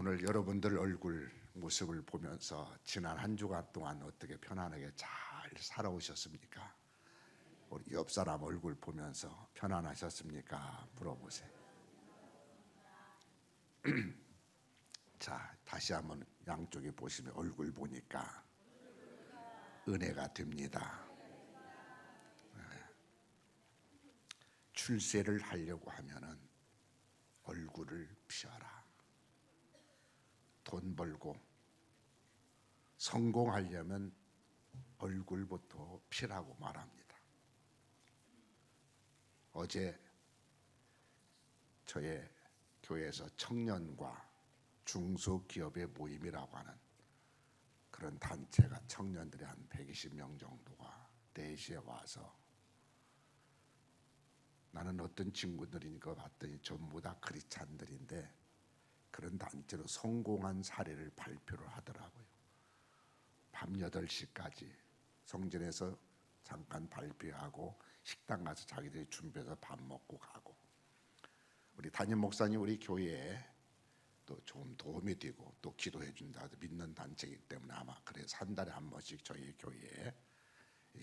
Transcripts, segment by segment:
오늘 여러분들 얼굴 모습을 보면서 지난 한 주간 동안 어떻게 편안하게 잘 살아오셨습니까? 우리 옆 사람 얼굴 보면서 편안하셨습니까? 물어보세요. 자, 다시 한번 양쪽에 보시면 얼굴 보니까 은혜가 됩니다. 출세를 하려고 하면은 얼굴을 피하라. 돈 벌고 성공하려면 얼굴부터 피라고 말합니다. 어제 저의 교회에서 청년과 중소기업의 모임이라고 하는 그런 단체가 청년들이 한 120명 정도가 4시에 와서 나는 어떤 친구들인가 봤더니 전부 다 크리스찬들인데 그런 단체로 성공한 사례를 발표를 하더라고요. 밤 8시까지 성전에서 잠깐 발표하고 식당 가서 자기들이 준비해서 밥 먹고 가고, 우리 담임 목사님 우리 교회에 또 좀 도움이 되고 또 기도해 준다 믿는 단체이기 때문에 아마 그래서 한 달에 한 번씩 저희 교회에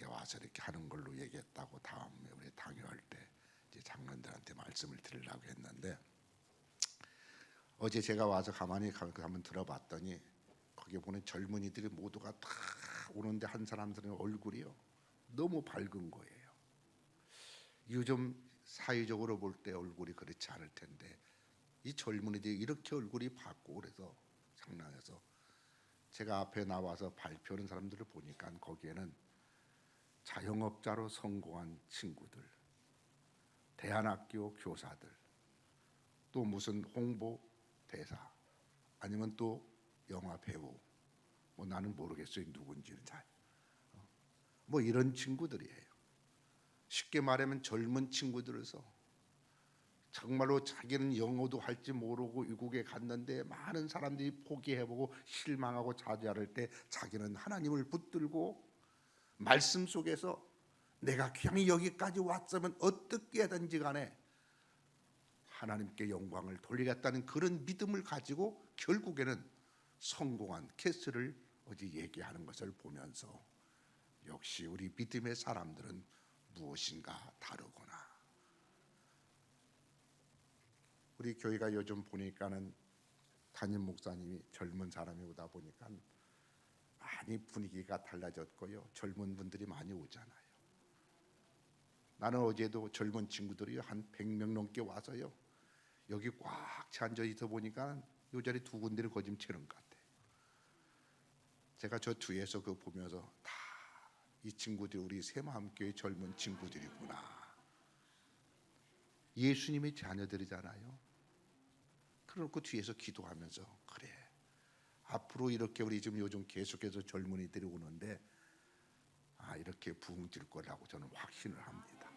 와서 이렇게 하는 걸로 얘기했다고 다음에 우리 당회할 때 이제 장로들한테 말씀을 드리려고 했는데, 어제 제가 와서 가만히 한번 들어봤더니 거기 보는 젊은이들이 모두가 다 오는데 한 사람들은 얼굴이요 너무 밝은 거예요. 요즘 사회적으로 볼 때 얼굴이 그렇지 않을 텐데 이 젊은이들이 이렇게 얼굴이 밝고 그래서 장난해서 제가 앞에 나와서 발표하는 사람들을 보니까 거기에는 자영업자로 성공한 친구들, 대안학교 교사들, 또 무슨 홍보 대사, 아니면 또 영화 배우, 뭐 나는 모르겠어요 누군지는 잘, 뭐 이런 친구들이에요. 쉽게 말하면 젊은 친구들에서 정말로 자기는 영어도 할지 모르고 미국에 갔는데 많은 사람들이 포기해보고 실망하고 좌절할 때 자기는 하나님을 붙들고 말씀 속에서 내가 그냥 여기까지 왔으면 어떻게 하든지 간에 하나님께 영광을 돌리겠다는 그런 믿음을 가지고 결국에는 성공한 케이스를 어제 얘기하는 것을 보면서 역시 우리 믿음의 사람들은 무엇인가 다르구나. 우리 교회가 요즘 보니까는 담임 목사님이 젊은 사람이 오다 보니까 많이 분위기가 달라졌고요. 젊은 분들이 많이 오잖아요. 나는 어제도 젊은 친구들이 한 100명 넘게 와서요. 여기 꽉 차 앉아 있어 보니까 요 자리 두 군데를 거짐 치는 것 같아요. 제가 저 뒤에서 그거 보면서 다 이 친구들이 우리 새마음교회 젊은 친구들이구나. 예수님의 자녀들이잖아요. 그러고 뒤에서 기도하면서 그래, 앞으로 이렇게 우리 지금 요즘 계속해서 젊은이들이 오는데 이렇게 부흥될 거라고 저는 확신을 합니다.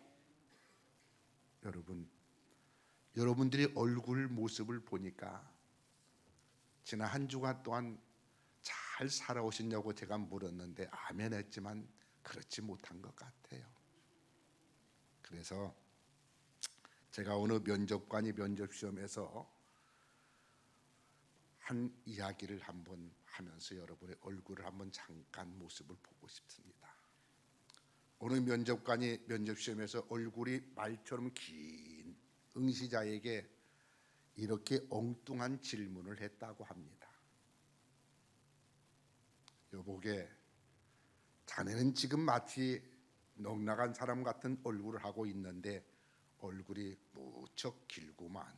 여러분들이 얼굴 모습을 보니까 지난 한 주간 동안 잘 살아오셨냐고 제가 물었는데 아멘 했지만 그렇지 못한 것 같아요. 그래서 제가 오늘 면접관이 면접시험에서 한 이야기를 한번 하면서 여러분의 얼굴을 한번 잠깐 모습을 보고 싶습니다. 오늘 면접관이 면접시험에서 얼굴이 말처럼 긴 응시자에게 이렇게 엉뚱한 질문을 했다고 합니다. 여보게, 자네는 지금 마치 넉나간 사람 같은 얼굴을 하고 있는데 얼굴이 무척 길구만.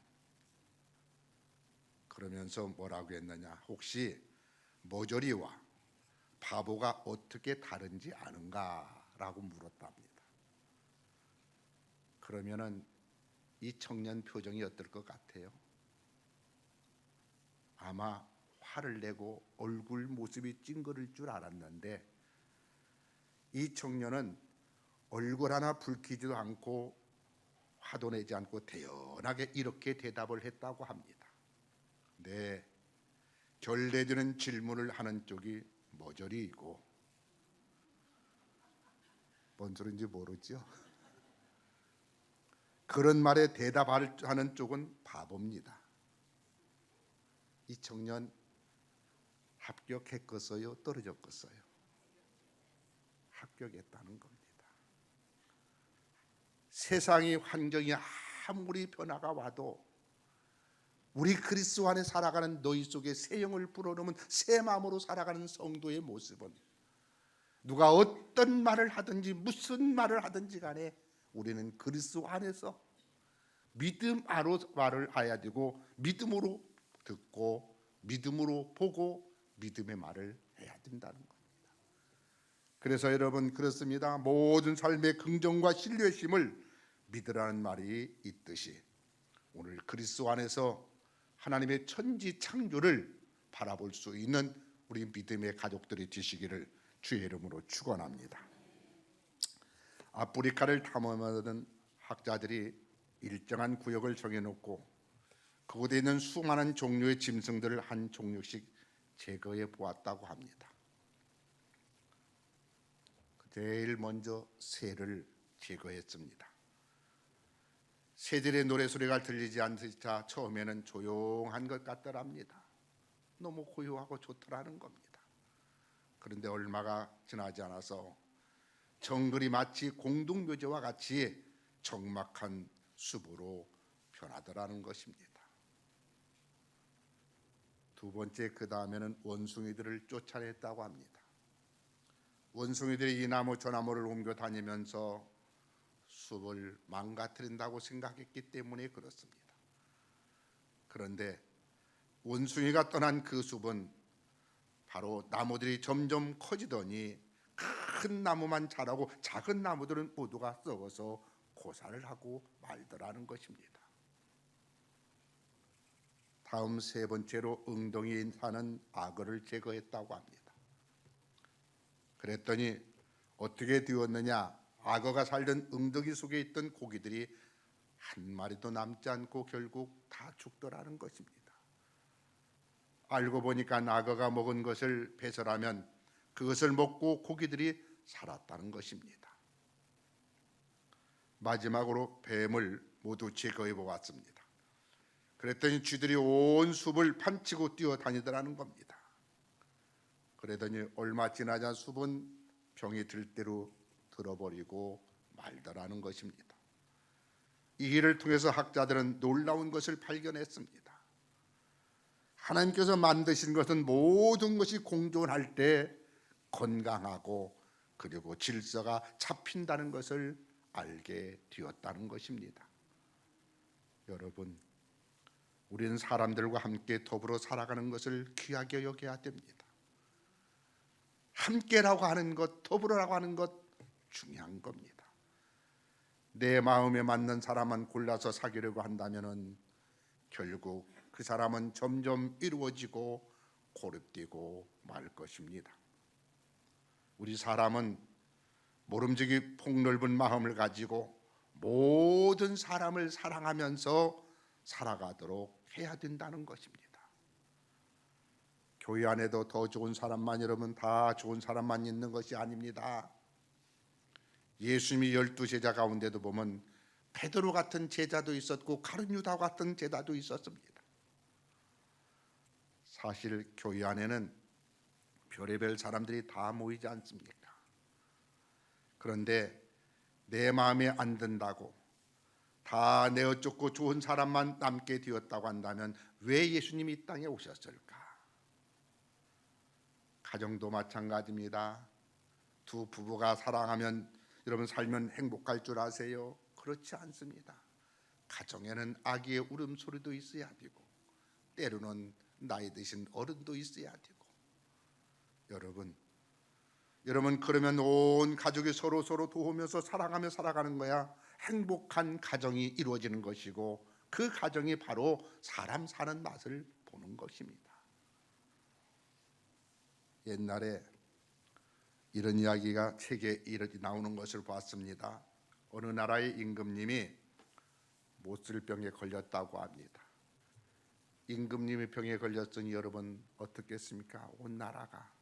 그러면서 뭐라고 했느냐, 혹시 머저리와 바보가 어떻게 다른지 아는가? 라고 물었답니다. 그러면은 이 청년 표정이 어떨 것 같아요? 아마 화를 내고 얼굴 모습이 찡그릴 줄 알았는데 이 청년은 얼굴 하나 붉히지도 않고 화도 내지 않고 대연하게 이렇게 대답을 했다고 합니다. 네, 결례되는 질문을 하는 쪽이 머저리이고 뭔 소리인지 모르죠. 그런 말에 대답하는 쪽은 바보입니다. 이 청년 합격했겠어요? 떨어졌겠어요? 합격했다는 겁니다. 세상의 환경이 아무리 변화가 와도 우리 그리스도 안에 살아가는 너희 속에 새 영을 불어넣으면 새 마음으로 살아가는 성도의 모습은 누가 어떤 말을 하든지 무슨 말을 하든지 간에 우리는 그리스도 안에서 믿음 안으로 말을 해야 되고 믿음으로 듣고 믿음으로 보고 믿음의 말을 해야 된다는 겁니다. 그래서 여러분 그렇습니다. 모든 삶의 긍정과 신뢰심을 믿으라는 말이 있듯이 오늘 그리스도 안에서 하나님의 천지 창조를 바라볼 수 있는 우리 믿음의 가족들이 되시기를 주의 이름으로 축원합니다. 아프리카를 탐험하는 학자들이 일정한 구역을 정해놓고 그곳에 있는 수많은 종류의 짐승들을 한 종류씩 제거해 보았다고 합니다. 제일 먼저 새를 제거했습니다. 새들의 노래소리가 들리지 않자 처음에는 조용한 것 같더랍니다. 너무 고요하고 좋더라는 겁니다. 그런데 얼마가 지나지 않아서 정글이 마치 공동묘지와 같이 적막한 숲으로 변하더라는 것입니다. 두 번째, 그 다음에는 원숭이들을 쫓아냈다고 합니다. 원숭이들이 이 나무 저 나무를 옮겨 다니면서 숲을 망가뜨린다고 생각했기 때문에 그렇습니다. 그런데 원숭이가 떠난 그 숲은 바로 나무들이 점점 커지더니 큰 나무만 자라고 작은 나무들은 모두가 썩어서 고사를 하고 말더라는 것입니다. 다음 세 번째로 웅덩이에 사는 악어를 제거했다고 합니다. 그랬더니 어떻게 되었느냐? 악어가 살던 웅덩이 속에 있던 고기들이 한 마리도 남지 않고 결국 다 죽더라는 것입니다. 알고 보니까 악어가 먹은 것을 배설하면 그것을 먹고 고기들이 살았다는 것입니다. 마지막으로 뱀을 모두 제거해 보았습니다. 그랬더니 쥐들이 온 숲을 판치고 뛰어다니더라는 겁니다. 그러더니 얼마 지나자 숲은 병이 들 대로 들어버리고 말더라는 것입니다. 이 일을 통해서 학자들은 놀라운 것을 발견했습니다. 하나님께서 만드신 것은 모든 것이 공존할 때 건강하고 그리고 질서가 잡힌다는 것을 알게 되었다는 것입니다. 여러분, 우리는 사람들과 함께 더불어 살아가는 것을 귀하게 여겨야 됩니다. 함께라고 하는 것, 더불어라고 하는 것 중요한 겁니다. 내 마음에 맞는 사람만 골라서 사귀려고 한다면 결국 그 사람은 점점 이루어지고 고립되고 말 것입니다. 우리 사람은 모름지기 폭넓은 마음을 가지고 모든 사람을 사랑하면서 살아가도록 해야 된다는 것입니다. 교회 안에도 더 좋은 사람만, 여러분 다 좋은 사람만 있는 것이 아닙니다. 예수님이 12제자 가운데도 보면 베드로 같은 제자도 있었고 가룟유다 같은 제자도 있었습니다. 사실 교회 안에는 별의별 사람들이 다 모이지 않습니까? 그런데 내 마음에 안 든다고 다 내어 쫓고 좋은 사람만 남게 되었다고 한다면 왜 예수님이 이 땅에 오셨을까? 가정도 마찬가지입니다. 두 부부가 사랑하면 여러분 살면 행복할 줄 아세요? 그렇지 않습니다. 가정에는 아기의 울음소리도 있어야 되고 때로는 나이 드신 어른도 있어야 되고 여러분 그러면 온 가족이 서로 도우면서 사랑하며 살아가는 거야 행복한 가정이 이루어지는 것이고 그 가정이 바로 사람 사는 맛을 보는 것입니다. 옛날에 이런 이야기가 책에 나오는 것을 봤습니다. 어느 나라의 임금님이 못쓸병에 걸렸다고 합니다. 임금님이 병에 걸렸으니 여러분 어떻겠습니까? 온 나라가.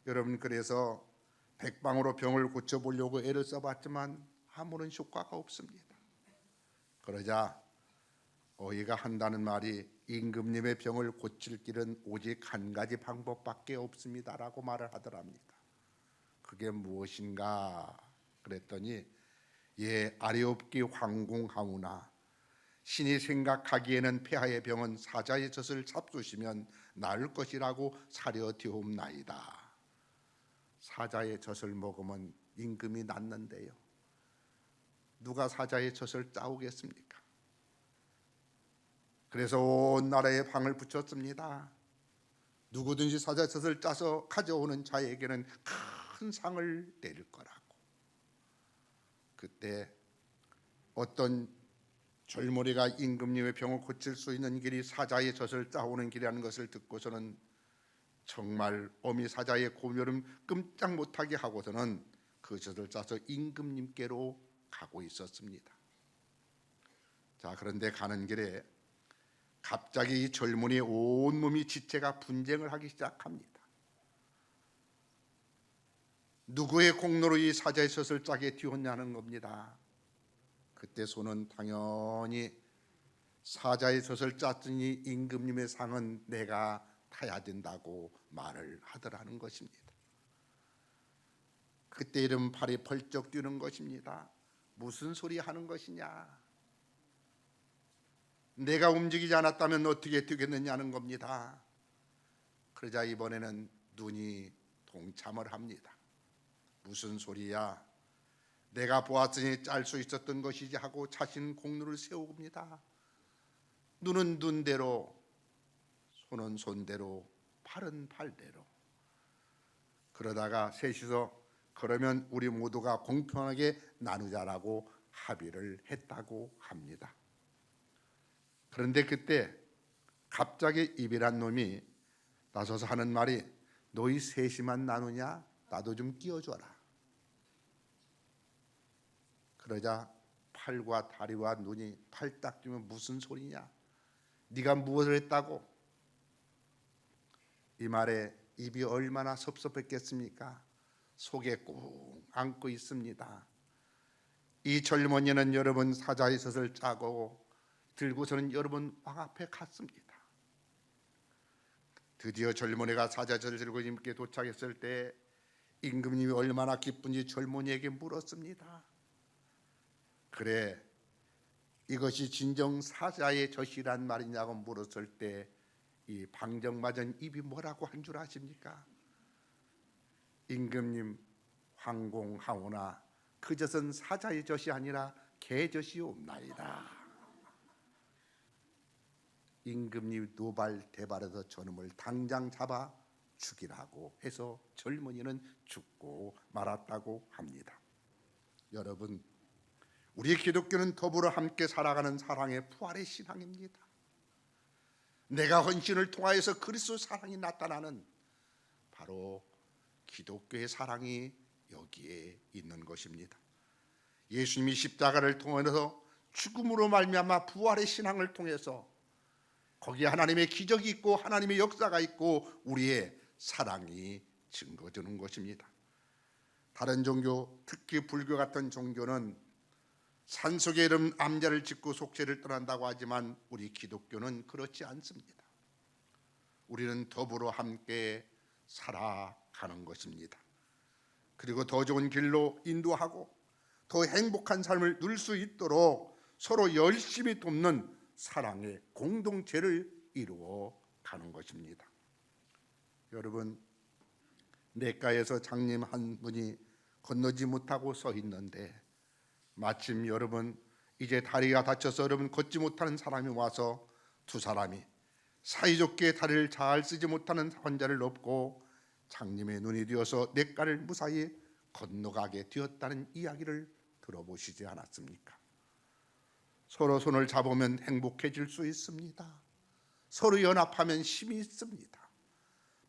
여러분 그래서 백방으로 병을 고쳐보려고 애를 써봤지만 아무런 효과가 없습니다. 그러자 어이가 한다는 말이 임금님의 병을 고칠 길은 오직 한 가지 방법밖에 없습니다라고 말을 하더랍니다. 그게 무엇인가 그랬더니 예 아리옵기 황공하오나 신이 생각하기에는 폐하의 병은 사자의 젖을 잡수시면 나을 것이라고 사려되옵나이다. 사자의 젖을 먹으면 임금이 낫는데요. 누가 사자의 젖을 짜오겠습니까? 그래서 온 나라에 방을 붙였습니다. 누구든지 사자의 젖을 짜서 가져오는 자에게는 큰 상을 내릴 거라고. 그때 어떤 젊은이가 임금님의 병을 고칠 수 있는 길이 사자의 젖을 짜오는 길이라는 것을 듣고서는 정말 어미 사자의 고멸음 끔짝 못하게 하고서는 그 젖을 짜서 임금님께로 가고 있었습니다. 자, 그런데 가는 길에 갑자기 이 젊은이의 온몸이 지체가 분쟁을 하기 시작합니다. 누구의 공로로 이 사자의 젖을 짜게 되었냐는 겁니다. 그때 손은 당연히 사자의 젖을 짰으니 임금님의 상은 내가 타야 된다고 말을 하더라는 것입니다. 그때 이름 팔이 벌쩍 뛰는 것입니다. 무슨 소리 하는 것이냐? 내가 움직이지 않았다면 어떻게 되겠느냐는 겁니다. 그러자 이번에는 눈이 동참을 합니다. 무슨 소리야? 내가 보았으니 짤 수 있었던 것이지 하고 자신 공로를 세웁니다. 눈은 눈대로, 손은 손대로, 팔은 팔대로. 그러다가 셋이서 그러면 우리 모두가 공평하게 나누자라고 합의를 했다고 합니다. 그런데 그때 갑자기 이비란 놈이 나서서 하는 말이 너희 셋이만 나누냐? 나도 좀 끼워줘라. 그러자 팔과 다리와 눈이 팔딱 뛰면 무슨 소리냐? 네가 무엇을 했다고? 이 말에 입이 얼마나 섭섭했겠습니까? 속에 꾹 안고 있습니다. 이 젊은이는 여러분 사자의 젖을 짜고 들고서는 여러분 왕 앞에 갔습니다. 드디어 젊은이가 사자의 젖을 들고 임금께 도착했을 때 임금님이 얼마나 기쁜지 젊은이에게 물었습니다. 그래, 이것이 진정 사자의 젖이란 말이냐고 물었을 때 이 방정맞은 입이 뭐라고 한 줄 아십니까? 임금님 황공하오나 그 젖은 사자의 젖이 아니라 개 젖이옵나이다. 임금님 노발대발해서 저놈을 당장 잡아 죽이라고 해서 젊은이는 죽고 말았다고 합니다. 여러분, 우리 기독교는 더불어 함께 살아가는 사랑의 부활의 신앙입니다. 내가 헌신을 통하여서 그리스도 사랑이 나타나는 바로 기독교의 사랑이 여기에 있는 것입니다. 예수님이 십자가를 통해서 죽음으로 말미암아 부활의 신앙을 통해서 거기에 하나님의 기적이 있고 하나님의 역사가 있고 우리의 사랑이 증거되는 것입니다. 다른 종교, 특히 불교 같은 종교는 산속에 이름 암자를 짓고 속죄를 떠난다고 하지만 우리 기독교는 그렇지 않습니다. 우리는 더불어 함께 살아가는 것입니다. 그리고 더 좋은 길로 인도하고 더 행복한 삶을 누릴 수 있도록 서로 열심히 돕는 사랑의 공동체를 이루어 가는 것입니다. 여러분, 내과에서 장님 한 분이 건너지 못하고 서 있는데 마침 여러분 이제 다리가 다쳐서 여러분 걷지 못하는 사람이 와서 두 사람이 사이좋게 다리를 잘 쓰지 못하는 환자를 업고 장님의 눈이 되어서 내과를 무사히 건너가게 되었다는 이야기를 들어보시지 않았습니까? 서로 손을 잡으면 행복해질 수 있습니다. 서로 연합하면 힘이 있습니다.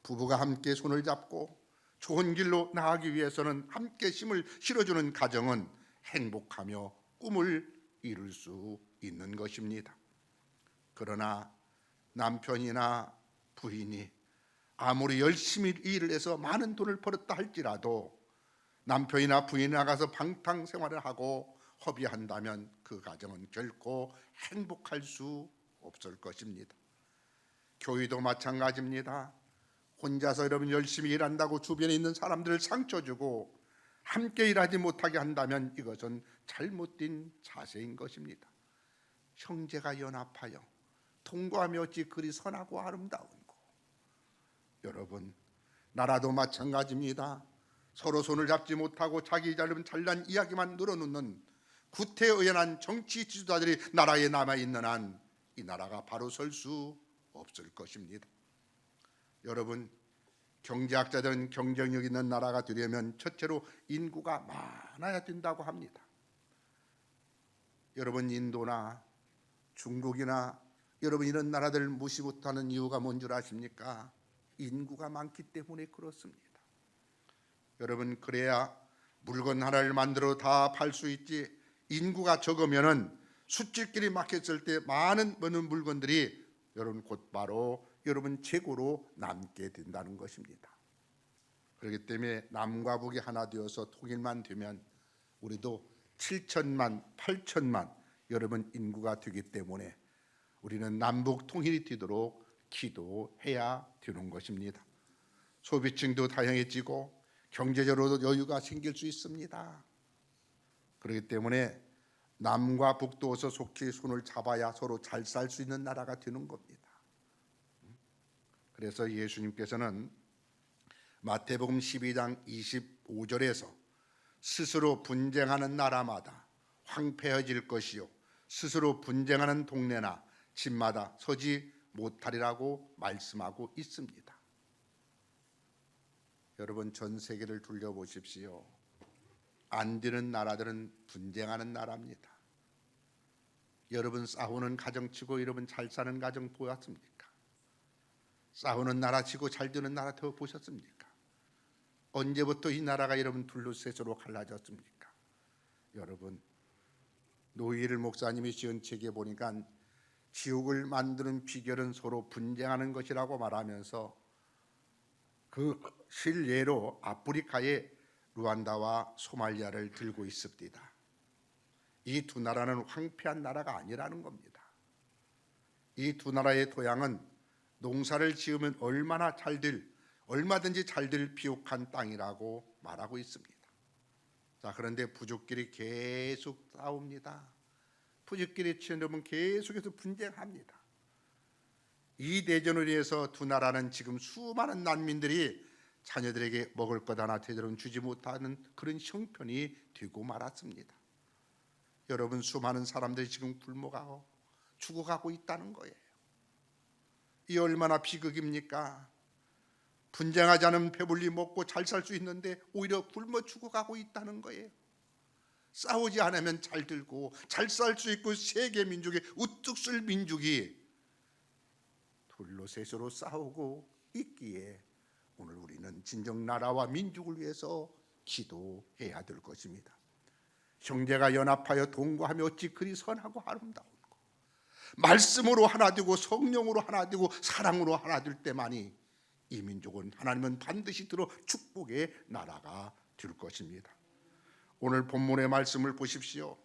부부가 함께 손을 잡고 좋은 길로 나아가기 위해서는 함께 힘을 실어주는 가정은 행복하며 꿈을 이룰 수 있는 것입니다. 그러나 남편이나 부인이 아무리 열심히 일을 해서 많은 돈을 벌었다 할지라도 남편이나 부인이 나가서 방탕 생활을 하고 허비한다면 그 가정은 결코 행복할 수 없을 것입니다. 교회도 마찬가지입니다. 혼자서 여러분 열심히 일한다고 주변에 있는 사람들을 상처 주고 함께 일하지 못하게 한다면 이것은 잘못된 자세인 것입니다. 형제가 연합하여 통과하며 어찌 그리 선하고 아름다운고. 여러분, 나라도 마찬가지입니다. 서로 손을 잡지 못하고 자기 잘난 이야기만 늘어놓는 구태의연한 정치 지도자들이 나라에 남아있는 한 이 나라가 바로 설 수 없을 것입니다. 여러분, 경제학자들은 경쟁력 있는 나라가 되려면 첫째로 인구가 많아야 된다고 합니다. 여러분, 인도나 중국이나 여러분 이런 나라들 무시 못하는 이유가 뭔 줄 아십니까? 인구가 많기 때문에 그렇습니다. 여러분, 그래야 물건 하나를 만들어 다 팔 수 있지, 인구가 적으면은 숫질끼리 막혔을 때 많은 물건들이 여러분 곧바로 여러분 재고로 남게 된다는 것입니다. 그렇기 때문에 남과 북이 하나 되어서 통일만 되면 우리도 7천만, 8천만 여러분 인구가 되기 때문에 우리는 남북 통일이 되도록 기도해야 되는 것입니다. 소비층도 다양해지고 경제적으로도 여유가 생길 수 있습니다. 그렇기 때문에 남과 북도 어서 속히 손을 잡아야 서로 잘 살 수 있는 나라가 되는 겁니다. 그래서 예수님께서는 마태복음 12장 25절에서 스스로 분쟁하는 나라마다 황폐해질 것이요 스스로 분쟁하는 동네나 집마다 서지 못하리라고 말씀하고 있습니다. 여러분, 전 세계를 둘러보십시오. 안 되는 나라들은 분쟁하는 나라입니다. 여러분, 싸우는 가정치고 여러분 잘 사는 가정 보았습니까? 싸우는 나라 치고 잘 되는 나라 더 보셨습니까? 언제부터 이 나라가 여러분 둘로셋으로 갈라졌습니까? 여러분, 노희일 목사님이 지은 책에 보니까 지옥을 만드는 비결은 서로 분쟁하는 것이라고 말하면서 그 실례로 아프리카의 루안다와 소말리아를 들고 있습니다. 이 두 나라는 황폐한 나라가 아니라는 겁니다. 이 두 나라의 토양은 농사를 지으면 얼마든지 잘 될 비옥한 땅이라고 말하고 있습니다. 자, 그런데 부족끼리 계속 싸웁니다. 부족끼리 치러보면 계속해서 분쟁합니다. 이 대전을 위해서 두 나라는 지금 수많은 난민들이 자녀들에게 먹을 것 하나 제대로 주지 못하는 그런 형편이 되고 말았습니다. 여러분, 수많은 사람들이 지금 굶어가고 죽어가고 있다는 거예요. 이 얼마나 비극입니까? 분쟁하지 않으면 배불리 먹고 잘 살 수 있는데 오히려 굶어 죽어가고 있다는 거예요. 싸우지 않으면 잘 들고 잘 살 수 있고 세계 민족이 우뚝 쓸 민족이 둘로 셋으로 싸우고 있기에 오늘 우리는 진정 나라와 민족을 위해서 기도해야 될 것입니다. 형제가 연합하여 동거하며 어찌 그리 선하고 아름다운고. 말씀으로 하나 되고 성령으로 하나 되고 사랑으로 하나 될 때만이 이 민족은 하나님은 반드시 들어 축복의 나라가 될 것입니다. 오늘 본문의 말씀을 보십시오.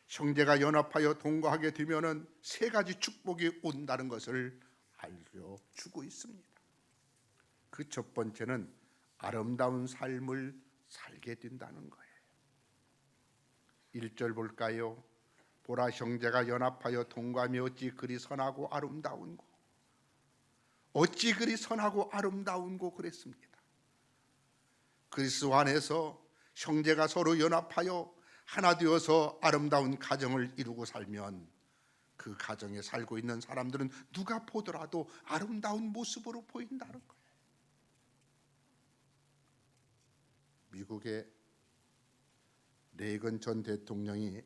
형제가 연합하여 동거하게 되면은 세 가지 축복이 온다는 것을 알려주고 있습니다. 그 첫 번째는 아름다운 삶을 살게 된다는 거예요. 1절 볼까요? 보라, 형제가 연합하여 동거하며 어찌 그리 선하고 아름다운고. 어찌 그리 선하고 아름다운고 그랬습니다. 그리스도 안에서 형제가 서로 연합하여 하나 되어서 아름다운 가정을 이루고 살면 그 가정에 살고 있는 사람들은 누가 보더라도 아름다운 모습으로 보인다는 거예요. 미국의 레이건 전 대통령이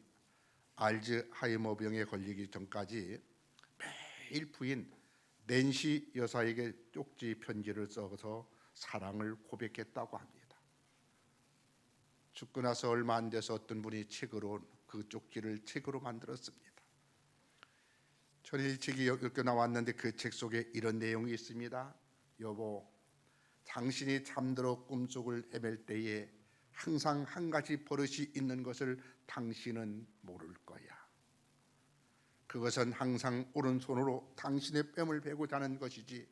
알츠하이머병에 걸리기 전까지 매일 부인 낸시 여사에게 쪽지 편지를 써서 사랑을 고백했다고 합니다. 죽고 나서 얼마 안 돼서 어떤 분이 그 쪽지를 책으로 만들었습니다. 저는 이 책이 읽혀 나왔는데 그 책 속에 이런 내용이 있습니다. 여보, 당신이 잠들어 꿈속을 헤맬 때에 항상 한 가지 버릇이 있는 것을 당신은 모를 거야. 그것은 항상 오른손으로 당신의 뺨을 베고 자는 것이지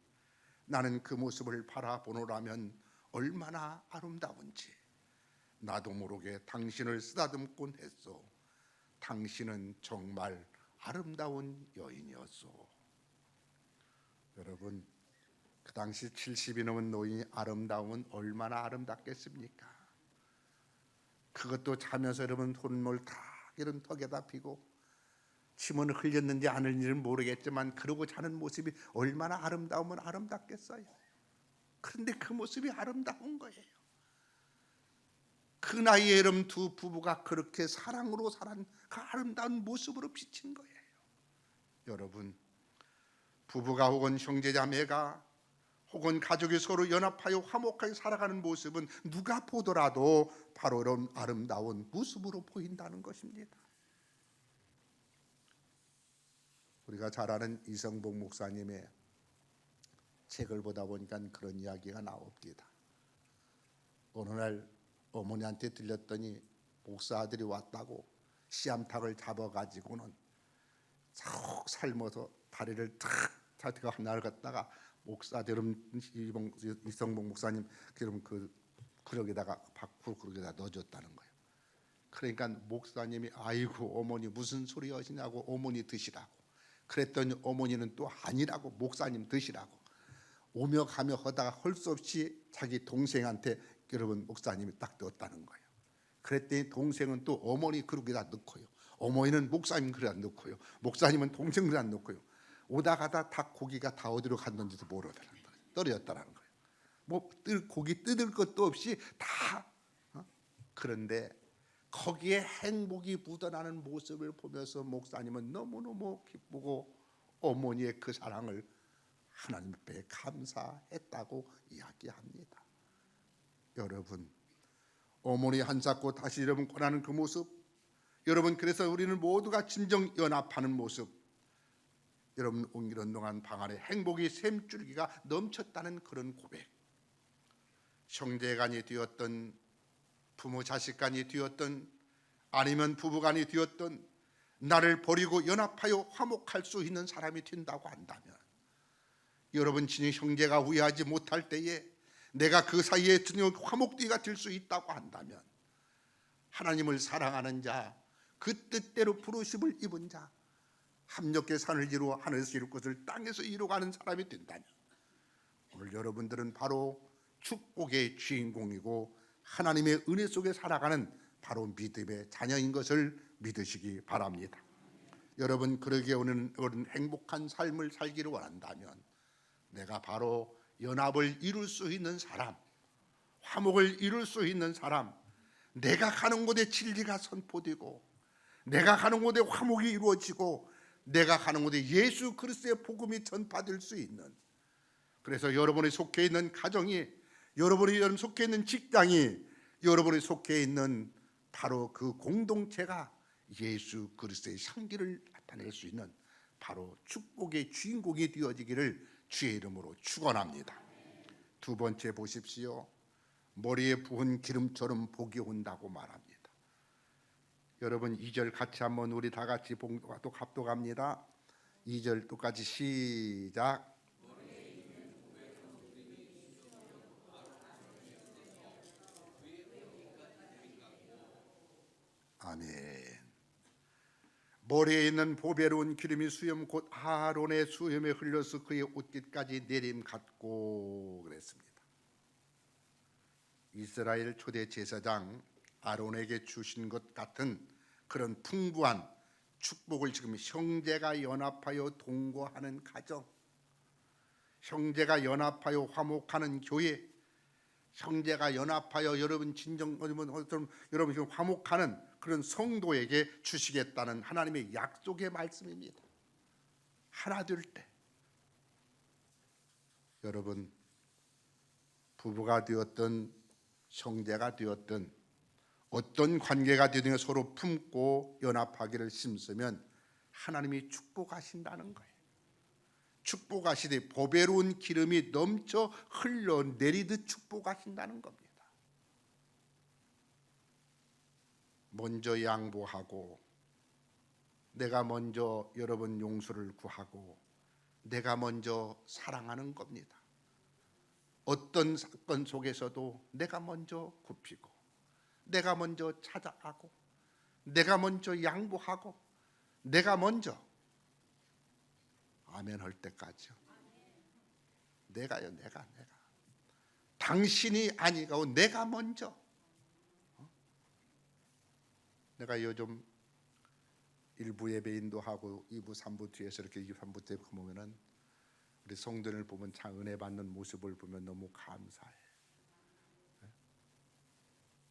나는 그 모습을 바라보노라면 얼마나 아름다운지 나도 모르게 당신을 쓰다듬곤 했소. 당신은 정말 아름다운 여인이었소. 여러분, 그 당시 70이 넘은 노인이 아름다움은 얼마나 아름답겠습니까? 그것도 자면서 여러분 손을 다 이런 턱에다 피고 침을 흘렸는지 안 흘렸는지는 모르겠지만 그러고 자는 모습이 얼마나 아름다우면 아름답겠어요. 그런데 그 모습이 아름다운 거예요. 그 나이에 여러분 두 부부가 그렇게 사랑으로 살한 그 아름다운 모습으로 비친 거예요. 여러분, 부부가 혹은 형제자매가 혹은 가족이 서로 연합하여 화목하게 살아가는 모습은 누가 보더라도 바로 이런 아름다운 모습으로 보인다는 것입니다. 우리가 잘 아는 이성복 목사님의 책을 보다 보니까 그런 이야기가 나옵니다. 어느 날 어머니한테 들렸더니 목사 아들이 왔다고 씨암탉을 잡아가지고는 쭉 삶아서 다리를 탁 자기가 하나를 갖다가 목사들은 이성복 목사님 그 구력에다가 밖으로 구력에다 넣어줬다는 거예요. 그러니까 목사님이 아이고 어머니 무슨 소리 하시냐고 어머니 드시라고 그랬더니 어머니는 또 아니라고 목사님 드시라고 오며 가며 하다가 할 수 없이 자기 동생한테 여러분 목사님이 딱 넣었다는 거예요. 그랬더니 동생은 또 어머니 그릇에다 넣고요. 어머니는 목사님 그릇에다 넣고요. 목사님은 동생 그릇에다 넣고요. 오다 가다 닭 고기가 다 어디로 갔는지도 모르더라는 거예요. 떨어졌다는 거예요. 뭐 고기 뜯을 것도 없이 다 그런데 거기에 행복이 묻어나는 모습을 보면서 목사님은 너무너무 기쁘고 어머니의 그 사랑을 하나님 앞에 감사했다고 이야기합니다. 여러분, 어머니 한사코 다시 여러분 권하는 그 모습, 여러분 그래서 우리는 모두가 진정 연합하는 모습, 여러분 이런 동안 방 안에 행복이 샘줄기가 넘쳤다는 그런 고백, 형제간이 되었던 부모 자식간이 되었던 아니면 부부간이 되었던 나를 버리고 연합하여 화목할 수 있는 사람이 된다고 한다면 여러분 친히 형제가 후회하지 못할 때에 내가 그 사이에 드는 화목되기가 될 수 있다고 한다면 하나님을 사랑하는 자, 그 뜻대로 부르심을 입은 자, 합력의 산을 이루어 하늘에서 이룰 것을 땅에서 이루어가는 사람이 된다면 오늘 여러분들은 바로 축복의 주인공이고 하나님의 은혜 속에 살아가는 바로 믿음의 자녀인 것을 믿으시기 바랍니다. 여러분 그러기에 오는 행복한 삶을 살기를 원한다면 내가 바로 연합을 이룰 수 있는 사람, 화목을 이룰 수 있는 사람, 내가 가는 곳에 진리가 선포되고 내가 가는 곳에 화목이 이루어지고 내가 가는 곳에 예수 그리스도의 복음이 전파될 수 있는, 그래서 여러분이 속해 있는 가정이, 여러분이 속해 있는 직장이, 여러분이 속해 있는 바로 그 공동체가 예수 그리스도의 향기를 나타낼 수 있는 바로 축복의 주인공이 되어지기를 주의 이름으로 축원합니다. 두 번째 보십시오. 머리에 부은 기름처럼 복이 온다고 말합니다. 여러분 2절 같이 한번 우리 다 같이 또 합독합니다. 2절 똑같이 시작. 아멘. 머리에 있는 보배로운 기름이 수염 곧 아론의 수염에 흘려서 그의 옷깃까지 내림 같고 그랬습니다. 이스라엘 초대 제사장 아론에게 주신 것 같은 그런 풍부한 축복을 지금 형제가 연합하여 동거하는 가정, 형제가 연합하여 화목하는 교회, 형제가 연합하여 여러분 진정 여러분 지금 화목하는 그런 성도에게 주시겠다는 하나님의 약속의 말씀입니다. 하나 될 때 여러분 부부가 되었든 형제가 되었든 어떤 관계가 되든 서로 품고 연합하기를 힘쓰면 하나님이 축복하신다는 거예요. 축복하시되 보배로운 기름이 넘쳐 흘러내리듯 축복하신다는 겁니다. 먼저 양보하고 내가 먼저 여러분 용서를 구하고 내가 먼저 사랑하는 겁니다. 어떤 사건 속에서도 내가 먼저 굽히고 내가 먼저 찾아가고 내가 먼저 양보하고 내가 먼저 아멘 할 때까지요. 내가요, 내가 당신이 아니고 내가 먼저. 내가 요즘 1부 예배 인도하고 2부 3부 뒤에서 이렇게 2, 3부 때 보면은 우리 성도를 보면 참 은혜 받는 모습을 보면 너무 감사해.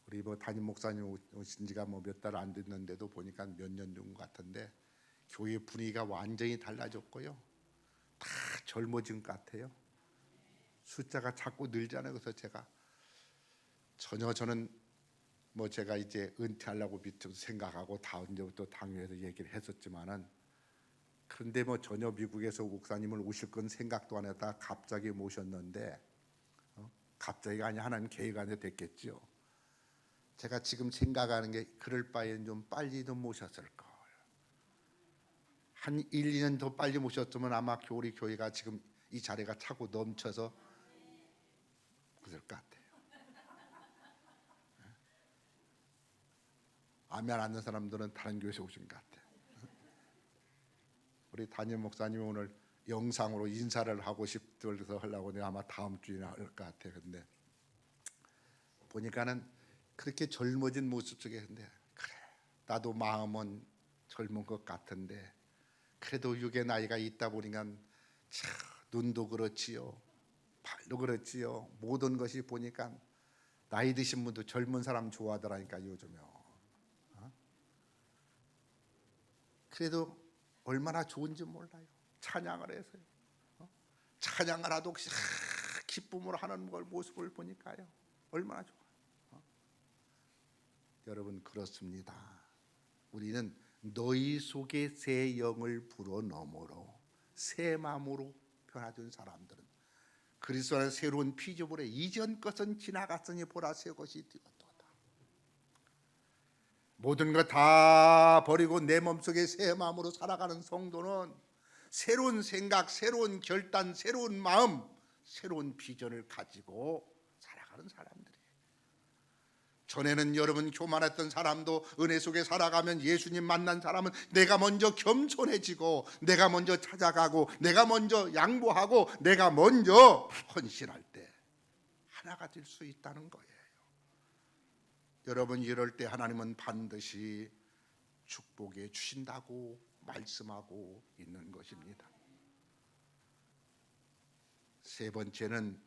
우리 뭐 담임 목사님 오신 지가 뭐 몇 달 안 됐는데도 보니까 몇 년 된 것 같은데 교회 분위기가 완전히 달라졌고요. 다 젊어진 것 같아요. 숫자가 자꾸 늘잖아요. 그래서 제가 전혀 저는 뭐 제가 이제 은퇴하려고 밑에서 생각하고 다음 주부터 당회에서 얘기를 했었지만은 그런데 뭐 전혀 미국에서 목사님을 오실 건 생각도 안 했다가 갑자기 모셨는데 갑자기가 아니라 하나님 계획 안에 됐겠죠. 제가 지금 생각하는 게 그럴 바에는 좀 빨리 좀 모셨을 걸. 한 1, 2년 더 빨리 모셨으면 아마 우리 교회가 지금 이 자리가 차고 넘쳐서 그럴 것 같아요. 아멘 안 하는 사람들은 다른 교회에서 오신 것 같아요. 우리 담임 목사님이 오늘 영상으로 인사를 하고 싶어서 하려고 아마 다음 주에 할 것 같아요. 근데 보니까는 그렇게 젊어진 모습 속에 근데 그래 나도 마음은 젊은 것 같은데 그래도 육의 나이가 있다 보니까 참 눈도 그렇지요, 발도 그렇지요. 모든 것이 보니까 나이 드신 분도 젊은 사람 좋아하더라니까 요즘요. 그래도 얼마나 좋은지 몰라요. 찬양을 해서요. 찬양을 하도 기쁨으로 하는 걸 모습을 보니까요. 얼마나 좋아요. 여러분 그렇습니다. 우리는 너희 속에 새 영을 불어넣으므로 새 마음으로 변화된 사람들은 그리스도 안에 새로운 피조물에 이전 것은 지나갔으니 보라 새 것이 되었도다. 모든 것 다 버리고 내 몸속에 새 마음으로 살아가는 성도는 새로운 생각, 새로운 결단, 새로운 마음, 새로운 비전을 가지고 살아가는 사람들이에요. 전에는 여러분 교만했던 사람도 은혜 속에 살아가면 예수님 만난 사람은 내가 먼저 겸손해지고 내가 먼저 찾아가고 내가 먼저 양보하고 내가 먼저 헌신할 때 하나가 될 수 있다는 거예요. 여러분 이럴 때 하나님은 반드시 축복해 주신다고 말씀하고 있는 것입니다. 세 번째는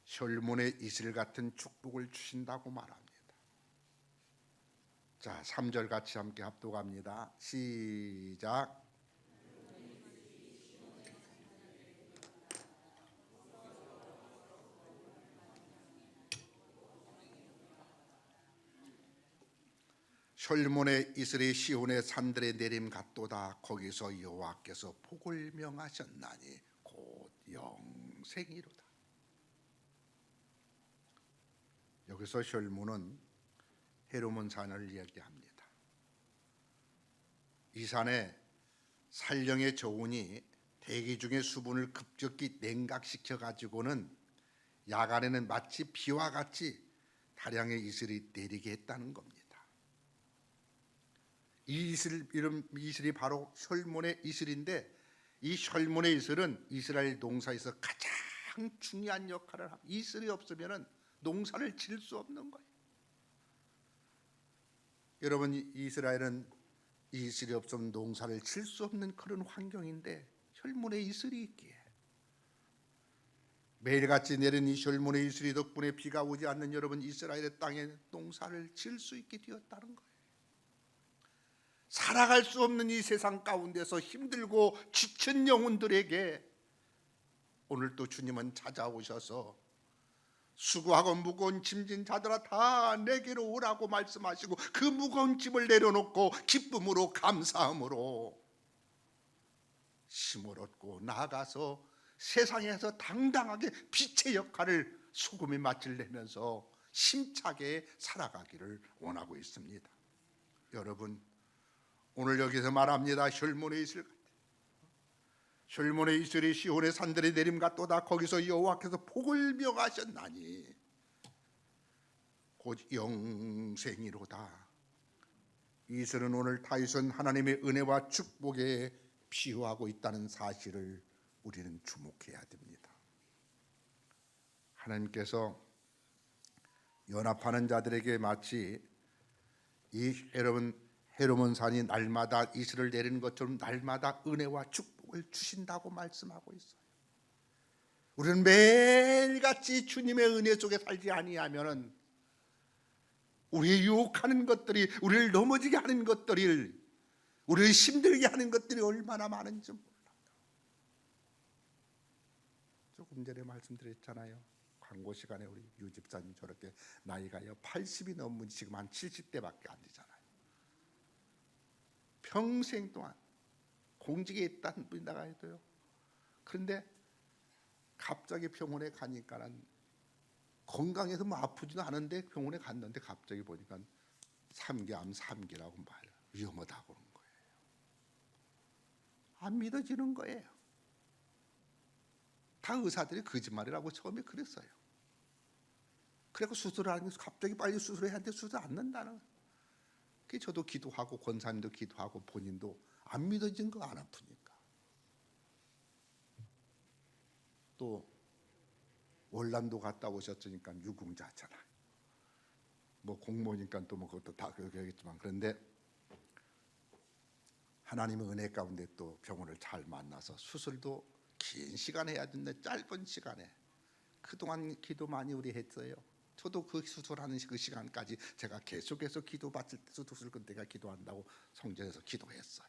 혈문의 이슬 같은 축복을 주신다고 말합니다. 자, 3절 같이 함께 합독합니다. 시작. 혈문의 이슬이 시온의 산들에 내림 같도다. 거기서 여호와께서 복을 명하셨나니 곧 영생이로다. 여기서 혈문은 헤르몬 산을 이야기합니다. 이 산에 산령의 저온이 대기 중의 수분을 급격히 냉각시켜 가지고는 야간에는 마치 비와 같이 다량의 이슬이 내리게 했다는 겁니다. 이 이슬이 바로 혈문의 이슬인데 이 혈문의 이슬은 이스라엘 농사에서 가장 중요한 역할을 합니다. 이슬이 없으면 농사를 지을 수 없는 거예요. 여러분 이스라엘은 이슬이 없으면 농사를 질 수 없는 그런 환경인데 혈문의 이슬이 있기에 매일같이 내린 이 혈문의 이슬이 덕분에 비가 오지 않는 여러분 이스라엘의 땅에 농사를 질 수 있게 되었다는 거예요. 살아갈 수 없는 이 세상 가운데서 힘들고 지친 영혼들에게 오늘도 주님은 찾아오셔서 수고하고 무거운 짐진 자들아 다 내게로 오라고 말씀하시고 그 무거운 짐을 내려놓고 기쁨으로 감사함으로 힘을 얻고 나아가서 세상에서 당당하게 빛의 역할을 소금의 맛을 내면서 힘차게 살아가기를 원하고 있습니다. 여러분 오늘 여기서 말합니다. 혈문의 이슬 같아. 혈문의 이슬이 시온의 산들의 내림 같도다. 거기서 여호와께서 복을 명하셨나니 곧 영생이로다. 이슬은 오늘 다윗은 하나님의 은혜와 축복에 피유하고 있다는 사실을 우리는 주목해야 됩니다. 하나님께서 연합하는 자들에게 마치 이 헤르몬 산이 날마다 이슬을 내리는 것처럼 날마다 은혜와 축복을 주신다고 말씀하고 있어요. 우리는 매일같이 주님의 은혜 속에 살지 아니하면은 우리의 유혹하는 것들이, 우리를 넘어지게 하는 것들이, 우리를 힘들게 하는 것들이 얼마나 많은지 몰라요. 조금 전에 말씀드렸잖아요. 광고 시간에 우리 유 집사님 저렇게 나이가 80이 넘으면 지금 한 70대밖에 안 되잖아요. 평생 동안 공직에 있다는 분이 나가야 돼요. 그런데 갑자기 병원에 가니까는 건강해서 뭐 아프지도 않은데 병원에 갔는데 갑자기 보니까 3기암 3기라고 말해요. 위험하다고 그런 거예요. 안 믿어지는 거예요. 다 의사들이 거짓말이라고 처음에 그랬어요. 그래서 수술하는 게 갑자기 빨리 수술해야 하는데 수술 안 는다는 거예요. 그래서 저도 기도하고 권사님도 기도하고 본인도 안 믿어진 거 안 아프니까. 또 월남도 갔다 오셨으니까 유궁자잖아. 뭐 공무원이니까 또 뭐 그것도 다 그러겠지만, 그런데 하나님의 은혜 가운데 또 병원을 잘 만나서 수술도 긴 시간 해야 되는데 짧은 시간에 그동안 기도 많이 우리 했어요. 저도 그 수술하는 그 시간까지 제가 계속해서 기도 받을 때 수술 그때가 기도한다고 성전에서 기도했어요.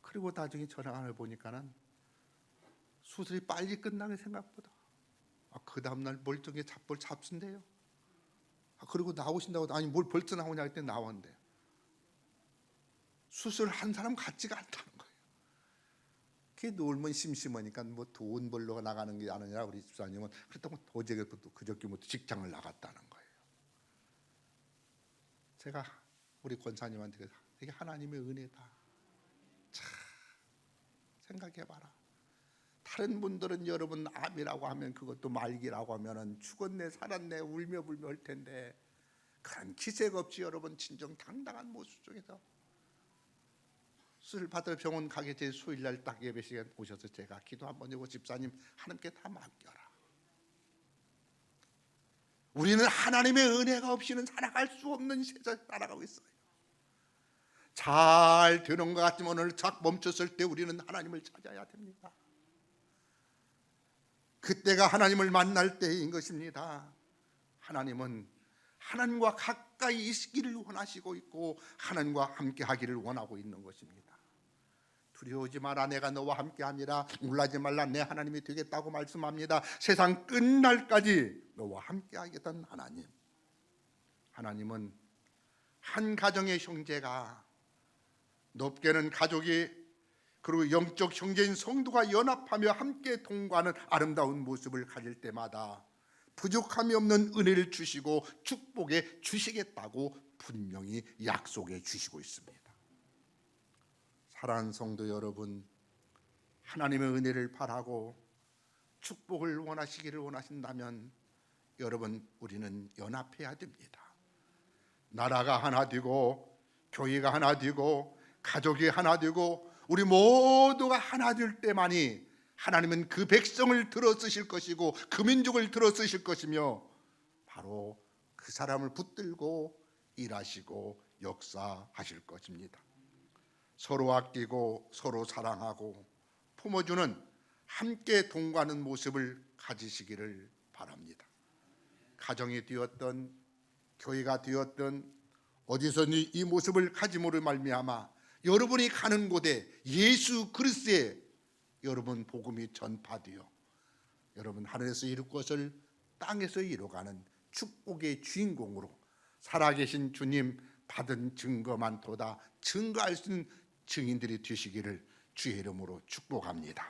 그리고 나중에 전화를 보니까는 수술이 빨리 끝나게 생각보다. 그 다음날 멀쩡히 잡순대요. 그리고 나오신다고, 아니 뭘 벌써 나오냐 했더니 나왔는데 수술한 사람 같지가 않다는 거예요. 그게 놀면 심심하니까 뭐 돈 벌러 나가는 게 아니라 우리 집사님은 그렇다고 어제부터 그저께부터 직장을 나갔다는 거예요. 제가 우리 권사님한테 이게 하나님의 은혜다. 참 생각해봐라. 다른 분들은 여러분 암이라고 하면 그것도 말기라고 하면은 죽었네 살았네 울며 불며 할 텐데 그런 기색 없이 여러분 진정 당당한 모습 속에서 수술 받을 병원 가기 제 수요일날 딱 예배 시간 오셔서 제가 기도 한번 해보고 집사님 하나님께 다 맡겨라. 우리는 하나님의 은혜가 없이는 살아갈 수 없는 세상에 살아가고 있어요. 잘 되는 것 같지만 오늘 착 멈췄을 때 우리는 하나님을 찾아야 됩니다. 그때가 하나님을 만날 때인 것입니다. 하나님은 하나님과 가까이 있기를 원하시고 있고 하나님과 함께 하기를 원하고 있는 것입니다. 두려워하지 마라, 내가 너와 함께함이라. 놀라지 말라, 내 하나님이 되겠다고 말씀합니다. 세상 끝날까지 너와 함께하겠다는 하나님. 하나님은 한 가정의 형제가, 높게는 가족이, 그리고 영적 형제인 성도가 연합하며 함께 동거하는 아름다운 모습을 가질 때마다 부족함이 없는 은혜를 주시고 축복해 주시겠다고 분명히 약속해 주시고 있습니다. 사랑하는 성도 여러분, 하나님의 은혜를 바라고 축복을 원하시기를 원하신다면 여러분 우리는 연합해야 됩니다. 나라가 하나 되고 교회가 하나 되고 가족이 하나 되고 우리 모두가 하나 될 때만이 하나님은 그 백성을 들어 쓰실 것이고 그 민족을 들어 쓰실 것이며 바로 그 사람을 붙들고 일하시고 역사하실 것입니다. 서로 아끼고 서로 사랑하고 품어주는 함께 동거하는 모습을 가지시기를 바랍니다. 가정이 되었던 교회가 되었던 어디서든지 이 모습을 가짐으로 말미암아 여러분이 가는 곳에 예수 그리스도의 여러분 복음이 전파되어 여러분 하늘에서 이룰 것을 땅에서 이루어가는 축복의 주인공으로 살아계신 주님 받은 증거만도다 증거할 수 있는 증인들이 되시기를 주의 이름으로 축복합니다.